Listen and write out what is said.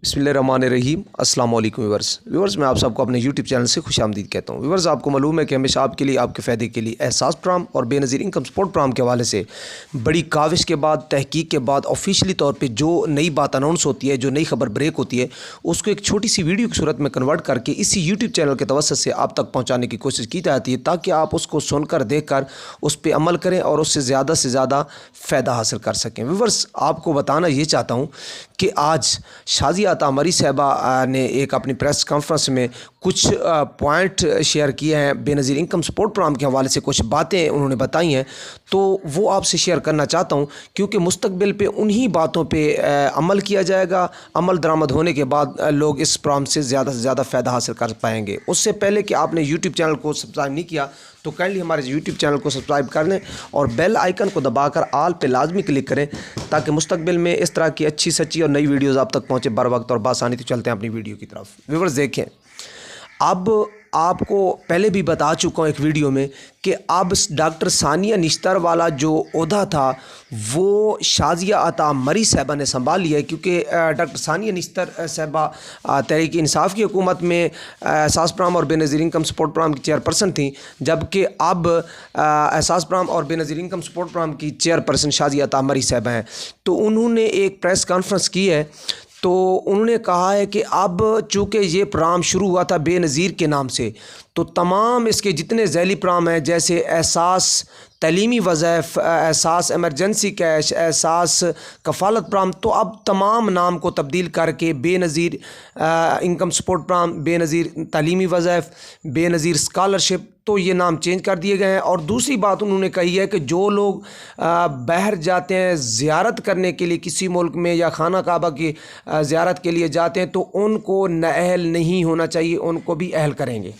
बिस्मिल्लाहिर्रहमानिर्रहीम। अस्सलाम वालेकुम व्यूअर्स, मैं आप सबको अपने यूट्यूब चैनल से खुशामदीद कहता हूँ। व्यूअर्स, आपको मालूम है कि हमेशा आपके लिए, आपके फ़ायदे के लिए एहसास प्रोग्राम और बेनज़ीर इनकम सपोर्ट प्रोग्राम के हवाले से बड़ी काविश के बाद, तहकीक के बाद ऑफिशियली तौर पे जो नई बात अनाउंस होती है, जो नई खबर ब्रेक होती है, उसको एक छोटी सी वीडियो की सूरत में कन्वर्ट करके इसी यूट्यूब चैनल के तवज्जुह से आप तक पहुँचाने की कोशिश की जाती है, ताकि आप उसको सुनकर, देखकर उस पर अमल करें और उससे ज़्यादा फ़ायदा हासिल कर सकें। व्यूअर्स, आपको बताना ये चाहता हूँ कि आज शाज़िया अता मरी साहिबा ने एक अपनी प्रेस कॉन्फ्रेंस में कुछ पॉइंट शेयर किए हैं। बेनज़ीर इनकम सपोर्ट प्रोग्राम के हवाले से कुछ बातें उन्होंने बताई हैं, तो वो आपसे शेयर करना चाहता हूं, क्योंकि मुस्तकबिल पे उन्हीं बातों पे अमल किया जाएगा। अमल दरामद होने के बाद लोग इस प्रोग्राम से ज़्यादा फ़ायदा हासिल कर पाएंगे। उससे पहले कि आपने यूट्यूब चैनल को सब्सक्राइब नहीं किया तो काइंडली हमारे यूट्यूब चैनल को सब्सक्राइब कर लें और बेल आइकन को दबाकर आल पे लाजमी क्लिक करें, ताकि मुस्तकबिल में इस तरह की अच्छी सच्ची और नई वीडियोस आप तक पहुंचे बर वक्त और बासानी। तो चलते हैं अपनी वीडियो की तरफ। व्यूअर्स देखें, अब आपको पहले भी बता चुका हूँ एक वीडियो में कि अब डॉक्टर सानिया निश्तर वाला जो ओहदा था वो शाज़िया अता मरी साहिबा ने संभाल लिया है, क्योंकि डॉक्टर सानिया निश्तर साहिबा तहरीक इंसाफ की हुकूमत में एहसास प्रोग्राम और बेनज़ीर इनकम सपोर्ट प्रोग्राम की चेयरपर्सन थी, जबकि अब एहसास प्रोग्राम और बेनज़ीर इनकम सपोर्ट प्रोग्राम की चेयरपर्सन शाज़िया अता मरी साहिबा हैं। तो उन्होंने एक प्रेस कॉन्फ्रेंस की है, तो उन्होंने कहा है कि अब चूँकि ये प्रोग्राम शुरू हुआ था बेनज़ीर के नाम से, तो तमाम इसके जितने ज़ैली प्रोग्राम हैं, जैसे एहसास तलीमी वज़ाइफ, एहसास एमरजेंसी कैश, एहसास कफ़ालत प्रोग्राम, तो अब तमाम नाम को तब्दील करके Benazir income support program, Benazir Taleemi Wazaif, Benazir scholarship, तो ये नाम चेंज कर दिए गए हैं। और दूसरी बात उन्होंने कही है कि जो लोग बाहर जाते हैं ज़ियारत करने के लिए किसी मुल्क में, या खाना काबा की ज़ियारत के लिए जाते हैं, तो उनको नाअहल नहीं होना चाहिए, उनको भी अहल करेंगे।